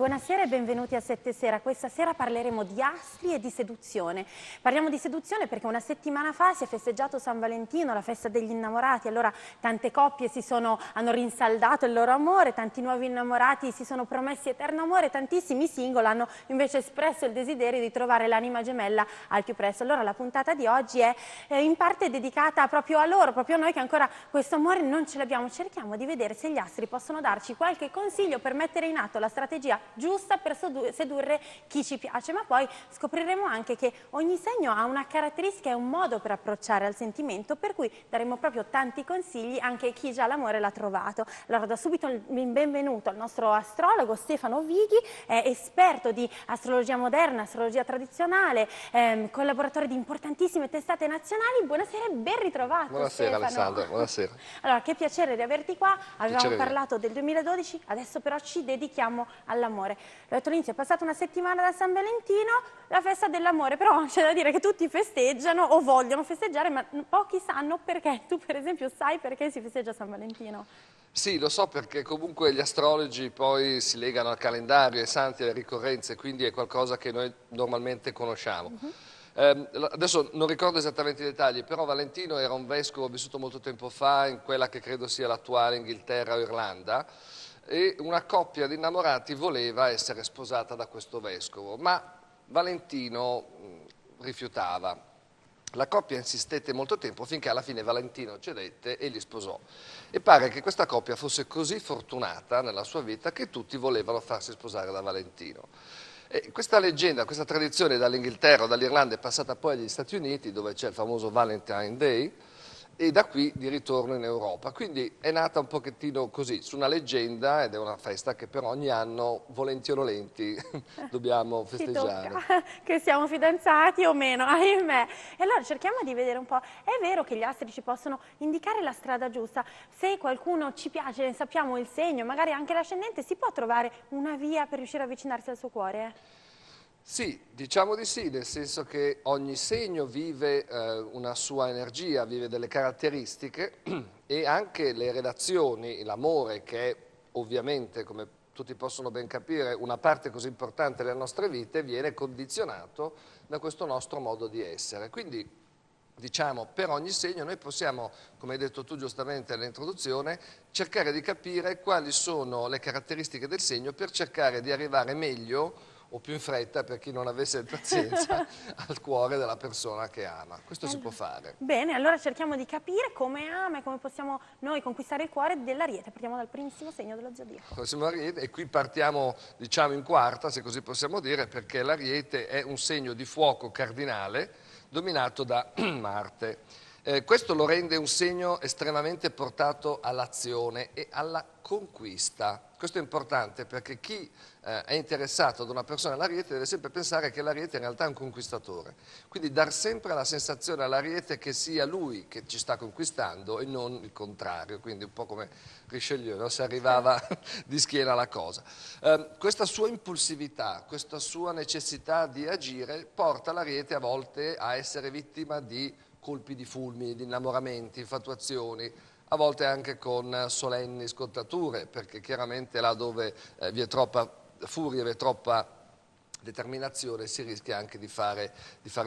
buonasera e benvenuti a Sette Sera. Questa sera parleremo di astri e di seduzione. Parliamo di seduzione perché una settimana fa si è festeggiato San Valentino, la festa degli innamorati. Allora tante coppie hanno rinsaldato il loro amore, tanti nuovi innamorati si sono promessi eterno amore, tantissimi single hanno invece espresso il desiderio di trovare l'anima gemella al più presto. Allora la puntata di oggi è in parte dedicata proprio a loro, proprio a noi che ancora questo amore non ce l'abbiamo. Cerchiamo di vedere se gli astri possono darci qualche consiglio per mettere in atto la strategia giusta per sedurre chi ci piace, ma poi scopriremo anche che ogni segno ha una caratteristica e un modo per approcciare al sentimento, per cui daremo proprio tanti consigli anche a chi già l'amore l'ha trovato. Allora do subito il benvenuto al nostro astrologo Stefano Vighi, è esperto di astrologia moderna, astrologia tradizionale, collaboratore di importantissime testate nazionali. Buonasera e ben ritrovato. Buonasera Stefano. Alessandra, buonasera. Allora, che piacere di averti qua. Avevamo Piacere parlato del 2012, adesso però ci dedichiamo all'amore. Detto all'inizio, è passata una settimana da San Valentino, la festa dell'amore, però c'è da dire che tutti festeggiano o vogliono festeggiare, ma pochi sanno perché. Tu per esempio sai perché si festeggia San Valentino? Sì, lo so perché comunque gli astrologi poi si legano al calendario, ai santi, alle ricorrenze, quindi è qualcosa che noi normalmente conosciamo. Adesso non ricordo esattamente i dettagli, però Valentino era un vescovo vissuto molto tempo fa in quella che credo sia l'attuale Inghilterra o Irlanda, e una coppia di innamorati voleva essere sposata da questo vescovo, ma Valentino rifiutava. La coppia insistette molto tempo finché alla fine Valentino cedette e li sposò. E pare che questa coppia fosse così fortunata nella sua vita che tutti volevano farsi sposare da Valentino. E questa leggenda, questa tradizione dall'Inghilterra o dall'Irlanda è passata poi agli Stati Uniti, dove c'è il famoso Valentine Day, e da qui di ritorno in Europa. Quindi è nata un pochettino così, su una leggenda, ed è una festa che per ogni anno, volenti o nolenti, dobbiamo festeggiare. Ci tocca che siamo fidanzati o meno, ahimè. E allora cerchiamo di vedere un po'. È vero che gli astri ci possono indicare la strada giusta? Se qualcuno ci piace, sappiamo il segno, magari anche l'ascendente, si può trovare una via per riuscire a avvicinarsi al suo cuore? Sì, diciamo di sì, nel senso che ogni segno vive una sua energia, vive delle caratteristiche e anche le relazioni, l'amore, che è ovviamente, come tutti possono ben capire, una parte così importante delle nostre vite, viene condizionato da questo nostro modo di essere. Quindi, diciamo, per ogni segno noi possiamo, come hai detto tu giustamente nell'introduzione, cercare di capire quali sono le caratteristiche del segno per cercare di arrivare meglio o più in fretta, per chi non avesse pazienza, al cuore della persona che ama. Questo si può fare. Bene, allora cerchiamo di capire come ama e come possiamo noi conquistare il cuore dell'Ariete. Partiamo dal primissimo segno dello zodiaco. E qui partiamo, diciamo, in quarta, se così possiamo dire, perché l'Ariete è un segno di fuoco cardinale dominato da Marte. Questo lo rende un segno estremamente portato all'azione e alla conquista. Questo è importante perché chi è interessato ad una persona all'Ariete deve sempre pensare che l'Ariete in realtà è un conquistatore. Quindi dar sempre la sensazione all'Ariete che sia lui che ci sta conquistando e non il contrario, quindi un po' come Richelieu, no? Se arrivava di schiena alla cosa. Questa sua impulsività, questa sua necessità di agire porta l'Ariete a volte a essere vittima di colpi di fulmini, di innamoramenti, infatuazioni, a volte anche con solenni scottature, perché chiaramente là dove vi è troppa furia, vi è troppa determinazione, si rischia anche di fare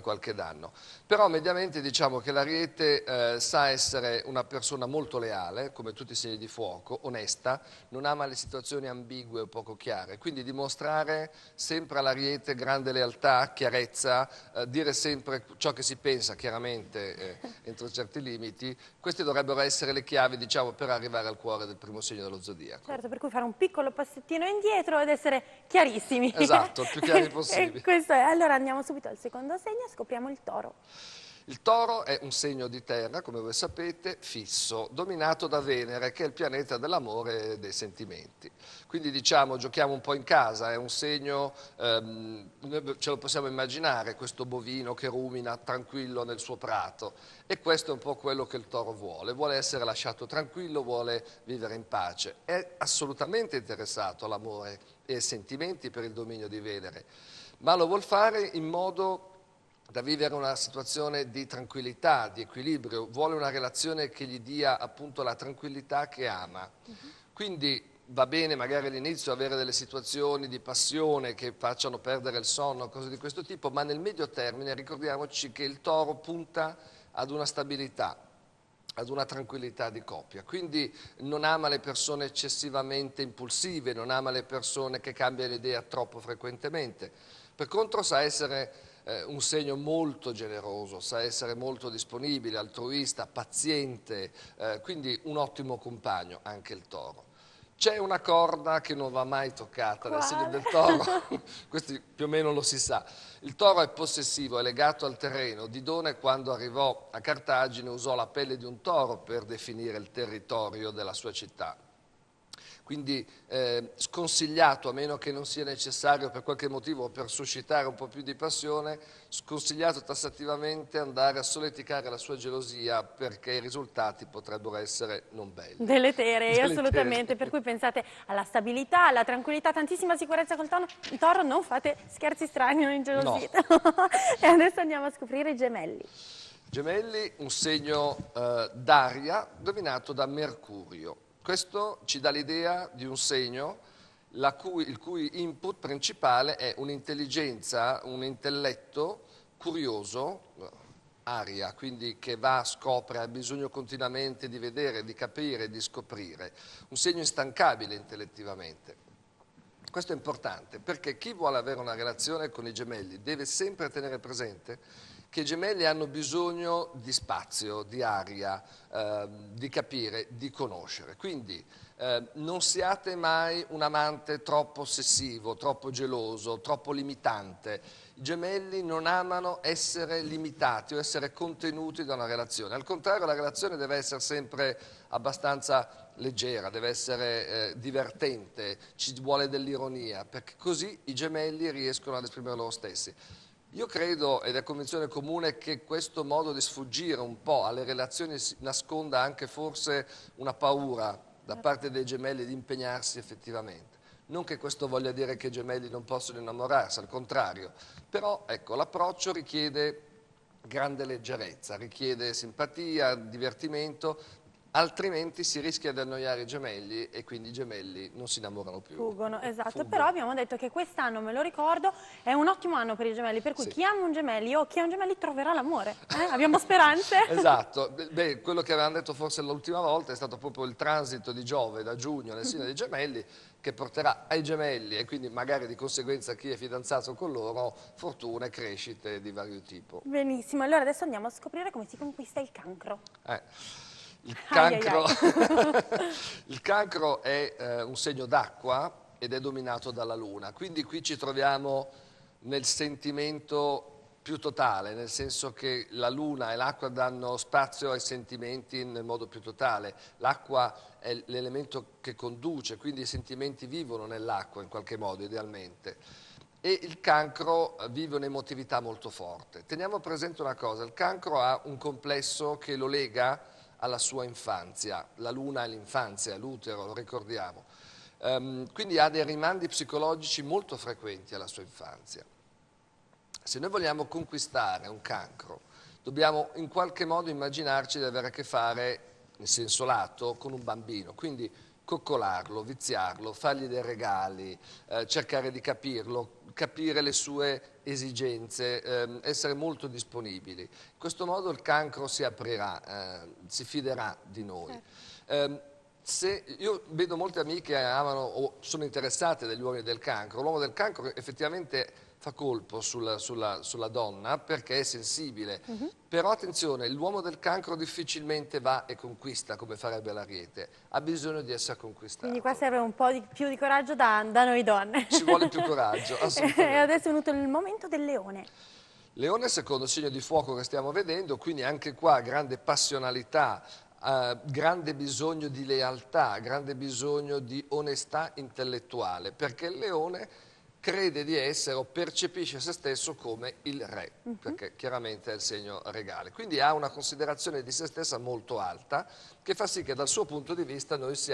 qualche danno. Però mediamente diciamo che l'Ariete sa essere una persona molto leale, come tutti i segni di fuoco, onesta, non ama le situazioni ambigue o poco chiare, quindi dimostrare sempre all'Ariete grande lealtà, chiarezza, dire sempre ciò che si pensa, chiaramente entro certi limiti. Queste dovrebbero essere le chiavi, diciamo, per arrivare al cuore del primo segno dello zodiaco. Certo, per cui fare un piccolo passettino indietro ed essere chiarissimi. Esatto, il più chiari possibile. Questo è. Allora andiamo subito al secondo segno e scopriamo il Toro. Il Toro è un segno di terra, come voi sapete, fisso, dominato da Venere, che è il pianeta dell'amore e dei sentimenti. Quindi diciamo, giochiamo un po' in casa, è un segno, noi ce lo possiamo immaginare, questo bovino che rumina tranquillo nel suo prato. E questo è un po' quello che il Toro vuole essere lasciato tranquillo, vuole vivere in pace. È assolutamente interessato all'amore e ai sentimenti per il dominio di Venere, ma lo vuol fare in modo da vivere una situazione di tranquillità, di equilibrio, vuole una relazione che gli dia appunto la tranquillità che ama. Quindi va bene magari all'inizio avere delle situazioni di passione che facciano perdere il sonno, cose di questo tipo, ma nel medio termine ricordiamoci che il Toro punta ad una stabilità, ad una tranquillità di coppia, quindi non ama le persone eccessivamente impulsive, non ama le persone che cambiano idea troppo frequentemente. Per contro sa essere un segno molto generoso, sa essere molto disponibile, altruista, paziente, quindi un ottimo compagno anche il Toro. C'è una corda che non va mai toccata nel segno Quale? del Toro, questo più o meno lo si sa. Il Toro è possessivo, è legato al terreno. Didone, quando arrivò a Cartagine, usò la pelle di un toro per definire il territorio della sua città. Quindi sconsigliato, a meno che non sia necessario per qualche motivo per suscitare un po' più di passione, sconsigliato tassativamente andare a solleticare la sua gelosia perché i risultati potrebbero essere non belli. Deleterie, Deleterie. assolutamente, per cui pensate alla stabilità, alla tranquillità, tantissima sicurezza col Toro, non fate scherzi strani, non ingelosite. No. E adesso andiamo a scoprire i gemelli. Gemelli, un segno d'aria dominato da Mercurio. Questo ci dà l'idea di un segno il cui input principale è un'intelligenza, un intelletto curioso, aria, quindi che va, scopre, ha bisogno continuamente di vedere, di capire, di scoprire. Un segno instancabile intellettivamente. Questo è importante perché chi vuole avere una relazione con i gemelli deve sempre tenere presente che i gemelli hanno bisogno di spazio, di aria, di capire, di conoscere. Quindi non siate mai un amante troppo ossessivo, troppo geloso, troppo limitante. I gemelli non amano essere limitati o essere contenuti da una relazione. Al contrario, la relazione deve essere sempre abbastanza leggera, deve essere divertente, ci vuole dell'ironia, perché così i gemelli riescono ad esprimere loro stessi. Io credo, ed è convinzione comune, che questo modo di sfuggire un po' alle relazioni nasconda anche forse una paura da parte dei gemelli di impegnarsi effettivamente. Non che questo voglia dire che i gemelli non possono innamorarsi, al contrario, però ecco, l'approccio richiede grande leggerezza, richiede simpatia, divertimento, altrimenti si rischia di annoiare i gemelli e quindi i gemelli non si innamorano più. Fuggono, esatto, Fuggono. però abbiamo detto che quest'anno, me lo ricordo, è un ottimo anno per i gemelli, per cui Sì. chi ama un gemelli o chi ha un gemelli troverà l'amore. Abbiamo speranze? Esatto. Beh, quello che avevamo detto forse l'ultima volta è stato proprio il transito di Giove da giugno nel segno dei gemelli che porterà ai gemelli e quindi magari di conseguenza chi è fidanzato con loro fortune, crescite di vario tipo. Benissimo, allora adesso andiamo a scoprire come si conquista il cancro. Il Ai, ai, cancro, ai. il cancro è un segno d'acqua ed è dominato dalla luna, quindi qui ci troviamo nel sentimento più totale, nel senso che la luna e l'acqua danno spazio ai sentimenti nel modo più totale. L'acqua è l'elemento che conduce, quindi i sentimenti vivono nell'acqua in qualche modo, idealmente. E il cancro vive un'emotività molto forte. Teniamo presente una cosa, il cancro ha un complesso che lo lega alla sua infanzia, la luna è l'infanzia, l'utero, lo ricordiamo. Quindi ha dei rimandi psicologici molto frequenti alla sua infanzia. Se noi vogliamo conquistare un cancro, dobbiamo in qualche modo immaginarci di avere a che fare, in senso lato, con un bambino. Quindi coccolarlo, viziarlo, fargli dei regali, cercare di capirlo, capire le sue esigenze, essere molto disponibili. In questo modo il cancro si aprirà, si fiderà di noi. Io vedo molte amiche che amano o sono interessate dagli uomini del cancro. L'uomo del cancro effettivamente fa colpo sulla donna perché è sensibile. Però attenzione, l'uomo del cancro difficilmente va e conquista come farebbe l'Ariete, ha bisogno di essere conquistato. Quindi qua serve un po' più di coraggio da noi donne. Ci vuole più coraggio, assolutamente. E adesso è venuto il momento del leone. Leone, secondo segno di fuoco che stiamo vedendo, quindi anche qua grande passionalità, grande bisogno di lealtà, grande bisogno di onestà intellettuale, perché il leone crede di essere o percepisce se stesso come il re, perché chiaramente è il segno regale. Quindi ha una considerazione di se stessa molto alta, che fa sì che dal suo punto di vista noi si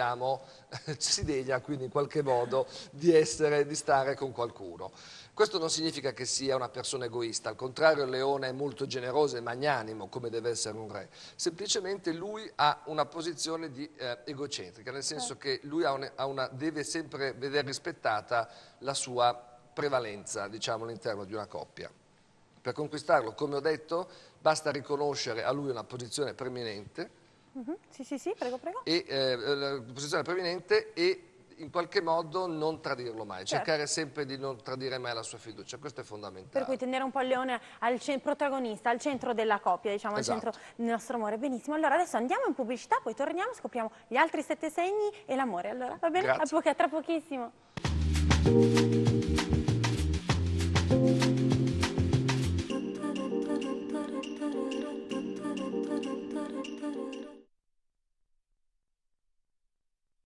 degna quindi in qualche modo di stare con qualcuno. Questo non significa che sia una persona egoista, al contrario il leone è molto generoso e magnanimo come deve essere un re, semplicemente lui ha una posizione egocentrica, nel senso che lui deve sempre vedere rispettata la sua prevalenza, diciamo, all'interno di una coppia. Per conquistarlo, come ho detto, basta riconoscere a lui una posizione preminente, Sì, prego. posizione preminente e in qualche modo non tradirlo mai, cercare sempre di non tradire mai la sua fiducia, questo è fondamentale. Per cui tenere un po' il leone protagonista, al centro della coppia, diciamo, Esatto. al centro del nostro amore. Benissimo, allora adesso andiamo in pubblicità, poi torniamo, scopriamo gli altri 7 segni e l'amore. Allora, va bene? Grazie. Tra pochissimo.